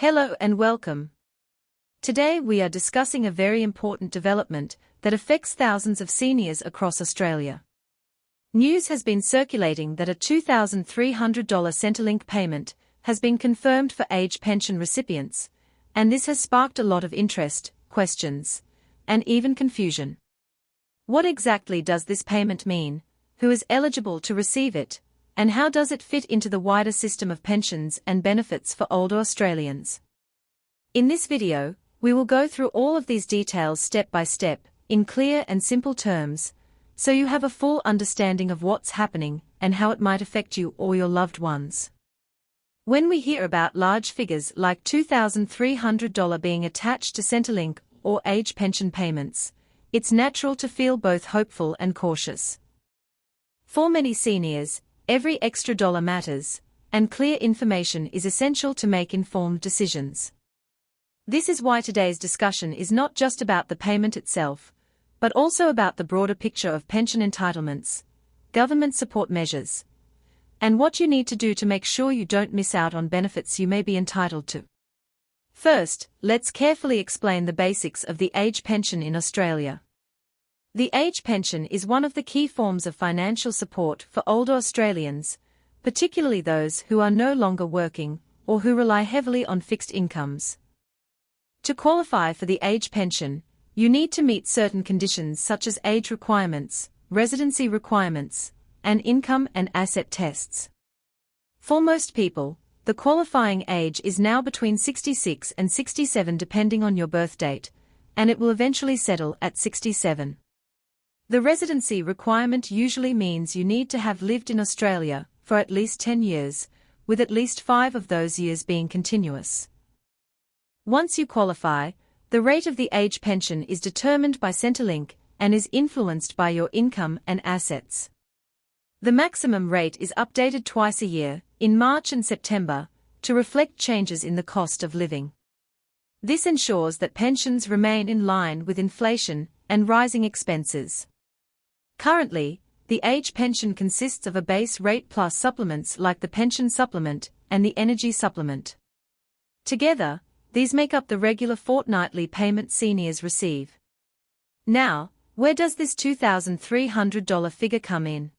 Hello and welcome. Today we are discussing a very important development that affects thousands of seniors across Australia. News has been circulating that a $2,300 Centrelink payment has been confirmed for age pension recipients, and this has sparked a lot of interest, questions, and even confusion. What exactly does this payment mean? Who is eligible to receive it? And how does it fit into the wider system of pensions and benefits for older Australians? In this video, we will go through all of these details step by step, in clear and simple terms, so you have a full understanding of what's happening and how it might affect you or your loved ones. When we hear about large figures like $2,300 being attached to Centrelink or age pension payments, it's natural to feel both hopeful and cautious. For many seniors, every extra dollar matters, and clear information is essential to make informed decisions. This is why today's discussion is not just about the payment itself, but also about the broader picture of pension entitlements, government support measures, and what you need to do to make sure you don't miss out on benefits you may be entitled to. First, let's carefully explain the basics of the age pension in Australia. The age pension is one of the key forms of financial support for older Australians, particularly those who are no longer working or who rely heavily on fixed incomes. To qualify for the age pension, you need to meet certain conditions such as age requirements, residency requirements, and income and asset tests. For most people, the qualifying age is now between 66 and 67 depending on your birth date, and it will eventually settle at 67. The residency requirement usually means you need to have lived in Australia for at least 10 years, with at least 5 of those years being continuous. Once you qualify, the rate of the age pension is determined by Centrelink and is influenced by your income and assets. The maximum rate is updated twice a year, in March and September, to reflect changes in the cost of living. This ensures that pensions remain in line with inflation and rising expenses. Currently, the age pension consists of a base rate plus supplements like the pension supplement and the energy supplement. Together, these make up the regular fortnightly payment seniors receive. Now, where does this $2,300 figure come in?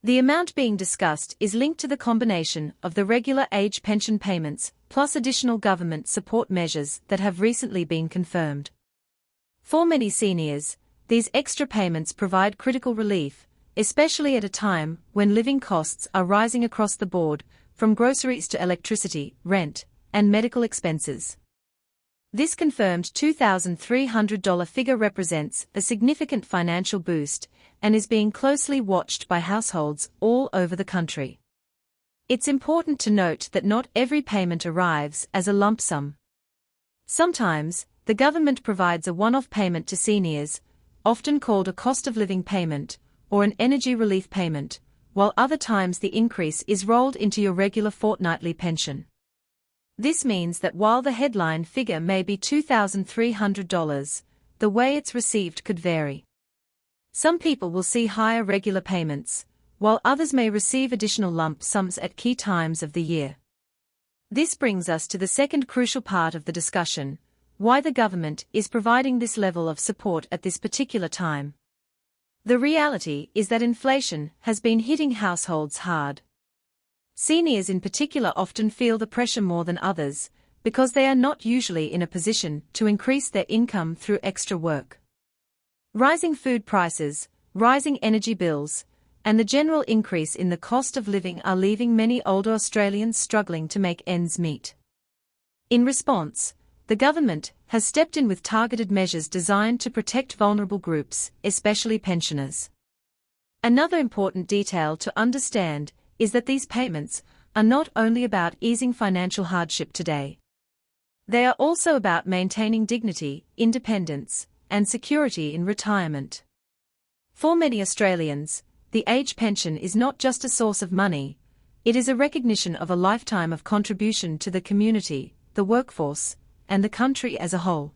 The amount being discussed is linked to the combination of the regular age pension payments plus additional government support measures that have recently been confirmed. For many seniors, these extra payments provide critical relief, especially at a time when living costs are rising across the board, from groceries to electricity, rent, and medical expenses. This confirmed $2,300 figure represents a significant financial boost and is being closely watched by households all over the country. It's important to note that not every payment arrives as a lump sum. Sometimes, the government provides a one-off payment to seniors, often called a cost of living payment, or an energy relief payment, while other times the increase is rolled into your regular fortnightly pension. This means that while the headline figure may be $2,300, the way it's received could vary. Some people will see higher regular payments, while others may receive additional lump sums at key times of the year. This brings us to the second crucial part of the discussion: why the government is providing this level of support at this particular time. The reality is that inflation has been hitting households hard. Seniors in particular often feel the pressure more than others, because they are not usually in a position to increase their income through extra work. Rising food prices, rising energy bills, and the general increase in the cost of living are leaving many older Australians struggling to make ends meet. In response, the government has stepped in with targeted measures designed to protect vulnerable groups, especially pensioners. Another important detail to understand is that these payments are not only about easing financial hardship today. They are also about maintaining dignity, independence, and security in retirement. For many Australians, the age pension is not just a source of money, it is a recognition of a lifetime of contribution to the community, the workforce, and the country as a whole.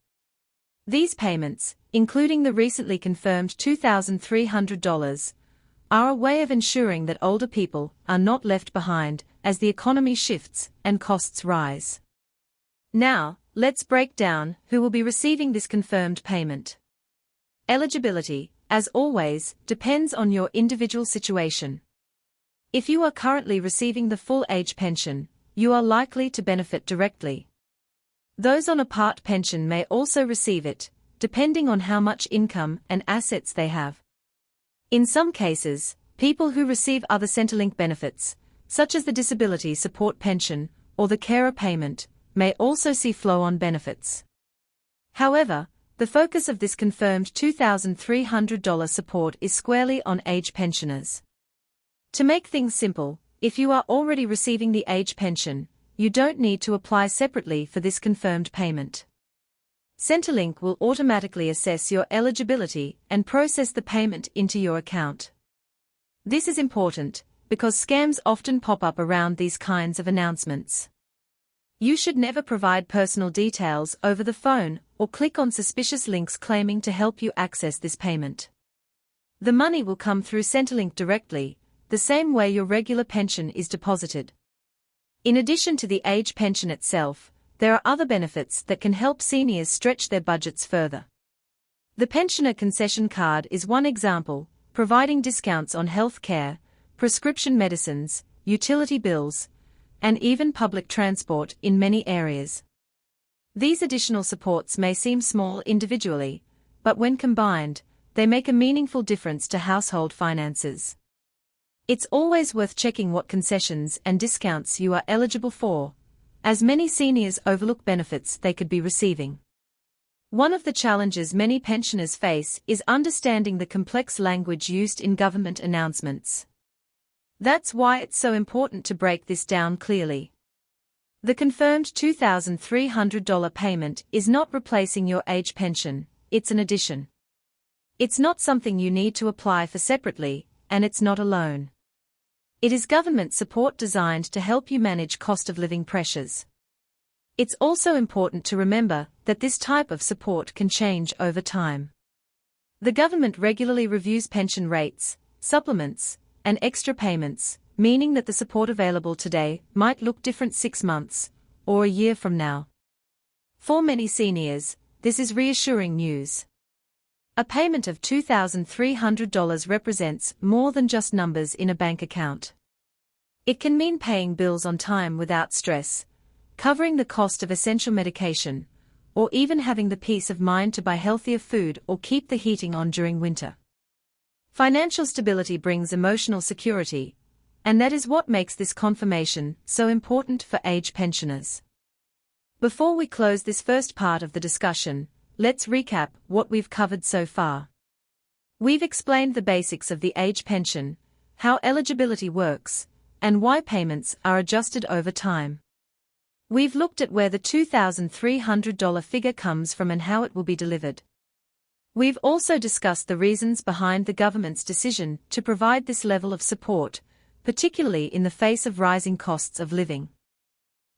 These payments, including the recently confirmed $2,300, are a way of ensuring that older people are not left behind as the economy shifts and costs rise. Now, let's break down who will be receiving this confirmed payment. Eligibility, as always, depends on your individual situation. If you are currently receiving the full age pension, you are likely to benefit directly. Those on a part pension may also receive it, depending on how much income and assets they have. In some cases, people who receive other Centrelink benefits, such as the disability support pension or the carer payment, may also see flow-on benefits. However, the focus of this confirmed $2,300 support is squarely on age pensioners. To make things simple, if you are already receiving the age pension, you don't need to apply separately for this confirmed payment. Centrelink will automatically assess your eligibility and process the payment into your account. This is important because scams often pop up around these kinds of announcements. You should never provide personal details over the phone or click on suspicious links claiming to help you access this payment. The money will come through Centrelink directly, the same way your regular pension is deposited. In addition to the age pension itself, there are other benefits that can help seniors stretch their budgets further. The Pensioner Concession Card is one example, providing discounts on health care, prescription medicines, utility bills, and even public transport in many areas. These additional supports may seem small individually, but when combined, they make a meaningful difference to household finances. It's always worth checking what concessions and discounts you are eligible for, as many seniors overlook benefits they could be receiving. One of the challenges many pensioners face is understanding the complex language used in government announcements. That's why it's so important to break this down clearly. The confirmed $2,300 payment is not replacing your age pension, it's an addition. It's not something you need to apply for separately, and it's not a loan. It is government support designed to help you manage cost of living pressures. It's also important to remember that this type of support can change over time. The government regularly reviews pension rates, supplements, and extra payments, meaning that the support available today might look different 6 months or a year from now. For many seniors, this is reassuring news. A payment of $2,300 represents more than just numbers in a bank account. It can mean paying bills on time without stress, covering the cost of essential medication, or even having the peace of mind to buy healthier food or keep the heating on during winter. Financial stability brings emotional security, and that is what makes this confirmation so important for age pensioners. Before we close this first part of the discussion, let's recap what we've covered so far. We've explained the basics of the age pension, how eligibility works, and why payments are adjusted over time. We've looked at where the $2,300 figure comes from and how it will be delivered. We've also discussed the reasons behind the government's decision to provide this level of support, particularly in the face of rising costs of living.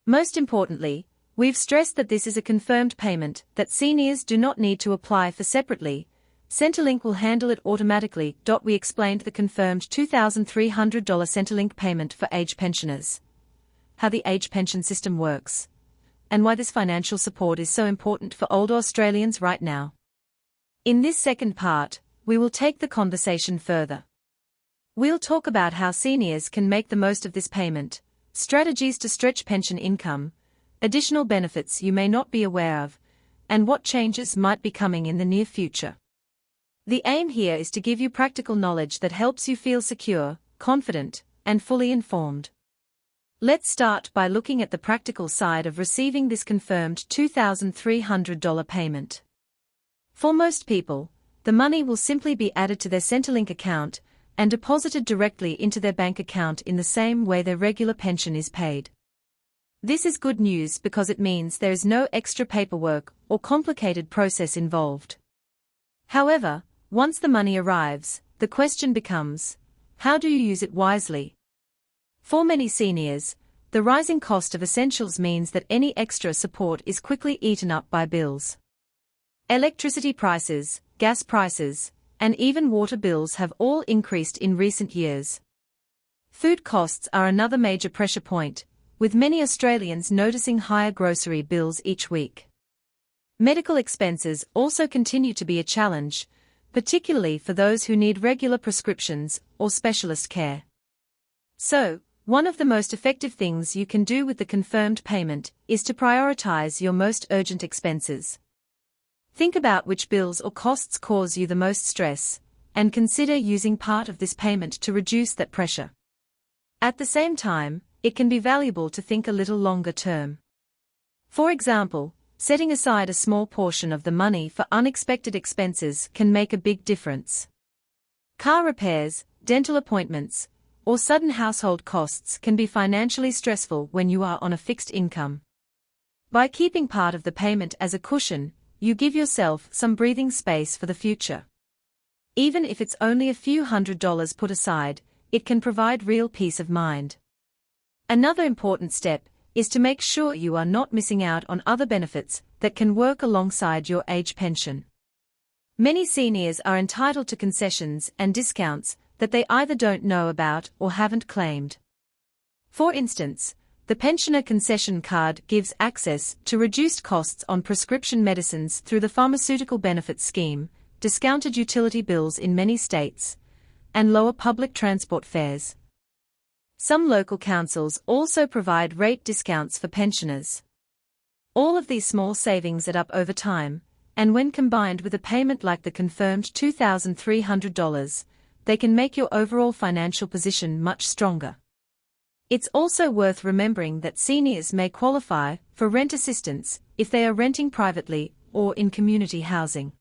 Most importantly, we've stressed that this is a confirmed payment that seniors do not need to apply for separately. Centrelink will handle it automatically. We explained the confirmed $2,300 Centrelink payment for age pensioners, how the age pension system works, and why this financial support is so important for older Australians right now. In this second part, we will take the conversation further. We'll talk about how seniors can make the most of this payment, strategies to stretch pension income, additional benefits you may not be aware of, and what changes might be coming in the near future. The aim here is to give you practical knowledge that helps you feel secure, confident, and fully informed. Let's start by looking at the practical side of receiving this confirmed $2,300 payment. For most people, the money will simply be added to their Centrelink account and deposited directly into their bank account in the same way their regular pension is paid. This is good news because it means there is no extra paperwork or complicated process involved. However, once the money arrives, the question becomes, how do you use it wisely? For many seniors, the rising cost of essentials means that any extra support is quickly eaten up by bills. Electricity prices, gas prices, and even water bills have all increased in recent years. Food costs are another major pressure point, with many Australians noticing higher grocery bills each week. Medical expenses also continue to be a challenge, particularly for those who need regular prescriptions or specialist care. So, one of the most effective things you can do with the confirmed payment is to prioritize your most urgent expenses. Think about which bills or costs cause you the most stress, and consider using part of this payment to reduce that pressure. At the same time, it can be valuable to think a little longer term. For example, setting aside a small portion of the money for unexpected expenses can make a big difference. Car repairs, dental appointments, or sudden household costs can be financially stressful when you are on a fixed income. By keeping part of the payment as a cushion, you give yourself some breathing space for the future. Even if it's only a few $100s put aside, it can provide real peace of mind. Another important step is to make sure you are not missing out on other benefits that can work alongside your age pension. Many seniors are entitled to concessions and discounts that they either don't know about or haven't claimed. For instance, the Pensioner Concession Card gives access to reduced costs on prescription medicines through the Pharmaceutical Benefits Scheme, discounted utility bills in many states, and lower public transport fares. Some local councils also provide rate discounts for pensioners. All of these small savings add up over time, and when combined with a payment like the confirmed $2,300, they can make your overall financial position much stronger. It's also worth remembering that seniors may qualify for rent assistance if they are renting privately or in community housing.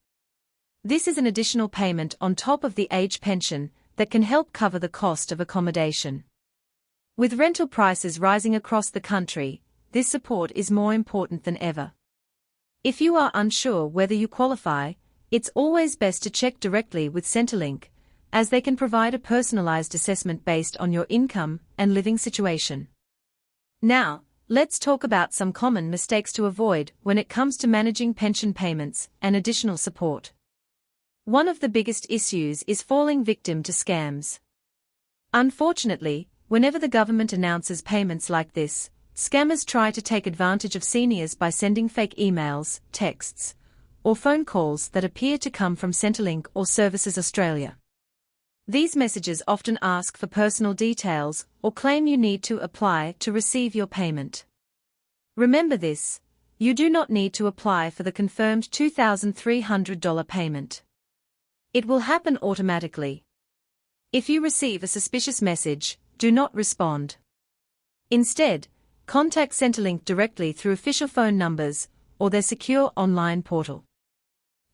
This is an additional payment on top of the age pension that can help cover the cost of accommodation. With rental prices rising across the country, this support is more important than ever. If you are unsure whether you qualify, it's always best to check directly with Centrelink, as they can provide a personalized assessment based on your income and living situation. Now, let's talk about some common mistakes to avoid when it comes to managing pension payments and additional support. One of the biggest issues is falling victim to scams. Unfortunately, whenever the government announces payments like this, scammers try to take advantage of seniors by sending fake emails, texts, or phone calls that appear to come from Centrelink or Services Australia. These messages often ask for personal details or claim you need to apply to receive your payment. Remember this: you do not need to apply for the confirmed $2,300 payment. It will happen automatically. If you receive a suspicious message, do not respond. Instead, contact Centrelink directly through official phone numbers or their secure online portal.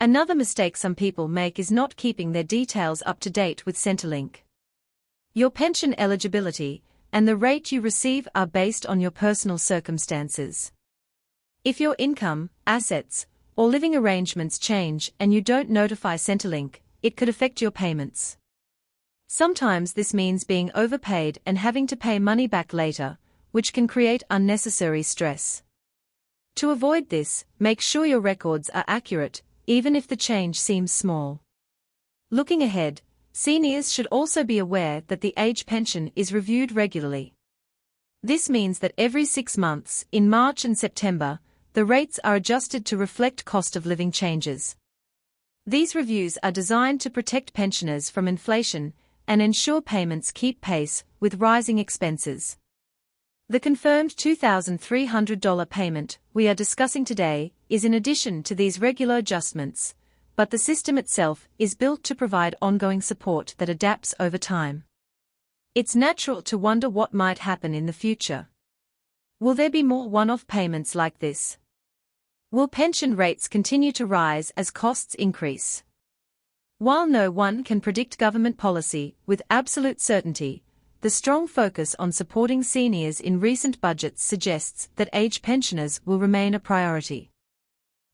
Another mistake some people make is not keeping their details up to date with Centrelink. Your pension eligibility and the rate you receive are based on your personal circumstances. If your income, assets, or living arrangements change and you don't notify Centrelink, it could affect your payments. Sometimes this means being overpaid and having to pay money back later, which can create unnecessary stress. To avoid this, make sure your records are accurate, even if the change seems small. Looking ahead, seniors should also be aware that the age pension is reviewed regularly. This means that every 6 months, in March and September, the rates are adjusted to reflect cost of living changes. These reviews are designed to protect pensioners from inflation and ensure payments keep pace with rising expenses. The confirmed $2,300 payment we are discussing today is in addition to these regular adjustments, but the system itself is built to provide ongoing support that adapts over time. It's natural to wonder what might happen in the future. Will there be more one-off payments like this? Will pension rates continue to rise as costs increase? While no one can predict government policy with absolute certainty, the strong focus on supporting seniors in recent budgets suggests that age pensioners will remain a priority.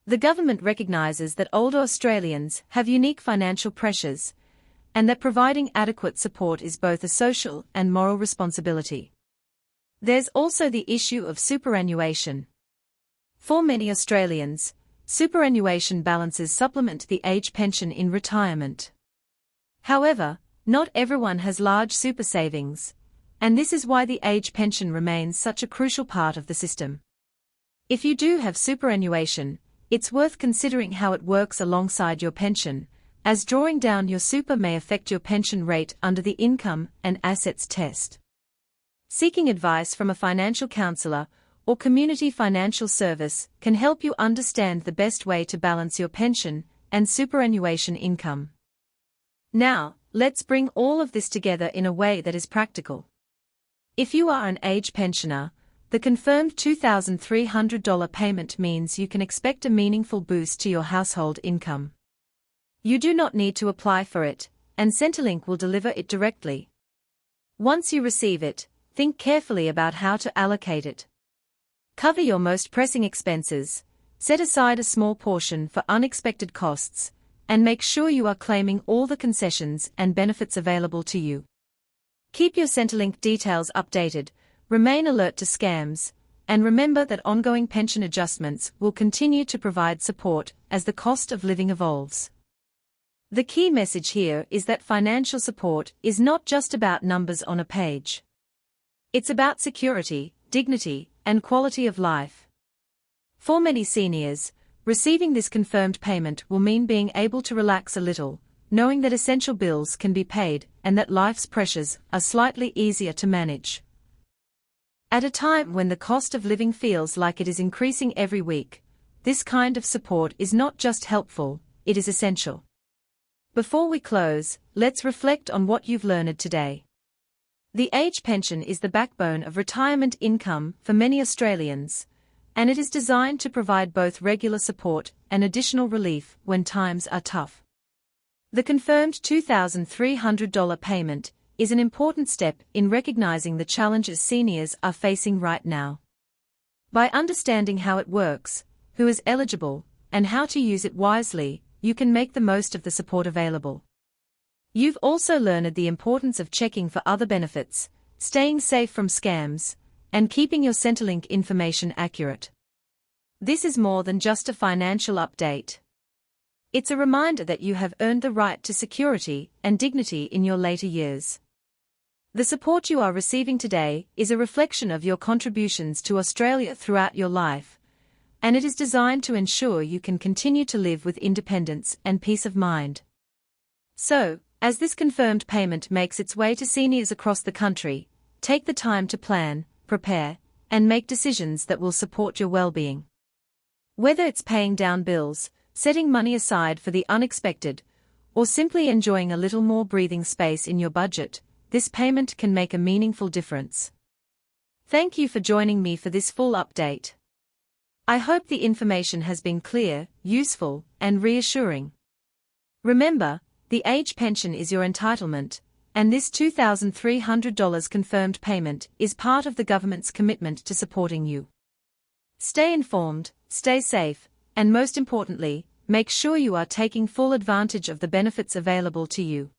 The government recognizes that older Australians have unique financial pressures, and that providing adequate support is both a social and moral responsibility. There's also the issue of superannuation. For many Australians, superannuation balances supplement the age pension in retirement. However, not everyone has large super savings, And this is why the age pension remains such a crucial part of the system. If you do have superannuation, it's worth considering how it works alongside your pension, as drawing down your super may affect your pension rate under the income and assets test. Seeking advice from a financial counselor or community financial service can help you understand the best way to balance your pension and superannuation income. Now, let's bring all of this together in a way that is practical. If you are an age pensioner, the confirmed $2,300 payment means you can expect a meaningful boost to your household income. You do not need to apply for it, and Centrelink will deliver it directly. Once you receive it, think carefully about how to allocate it. Cover your most pressing expenses, set aside a small portion for unexpected costs, and make sure you are claiming all the concessions and benefits available to you. Keep your Centrelink details updated, remain alert to scams, and remember that ongoing pension adjustments will continue to provide support as the cost of living evolves. The key message here is that financial support is not just about numbers on a page. It's about security, dignity, and quality of life. For many seniors, receiving this confirmed payment will mean being able to relax a little, knowing that essential bills can be paid and that life's pressures are slightly easier to manage. At a time when the cost of living feels like it is increasing every week, this kind of support is not just helpful, it is essential. Before we close, let's reflect on what you've learned today. The age pension is the backbone of retirement income for many Australians, and it is designed to provide both regular support and additional relief when times are tough. The confirmed $2,300 payment is an important step in recognizing the challenges seniors are facing right now. By understanding how it works, who is eligible, and how to use it wisely, you can make the most of the support available. You've also learned the importance of checking for other benefits, staying safe from scams, and keeping your Centrelink information accurate. This is more than just a financial update. It's a reminder that you have earned the right to security and dignity in your later years. The support you are receiving today is a reflection of your contributions to Australia throughout your life, and it is designed to ensure you can continue to live with independence and peace of mind. So, as this confirmed payment makes its way to seniors across the country, take the time to plan, prepare, and make decisions that will support your well-being. Whether it's paying down bills, setting money aside for the unexpected, or simply enjoying a little more breathing space in your budget, this payment can make a meaningful difference. Thank you for joining me for this full update. I hope the information has been clear, useful, and reassuring. Remember, the age pension is your entitlement, and this $2,300 confirmed payment is part of the government's commitment to supporting you. Stay informed, stay safe, and most importantly, make sure you are taking full advantage of the benefits available to you.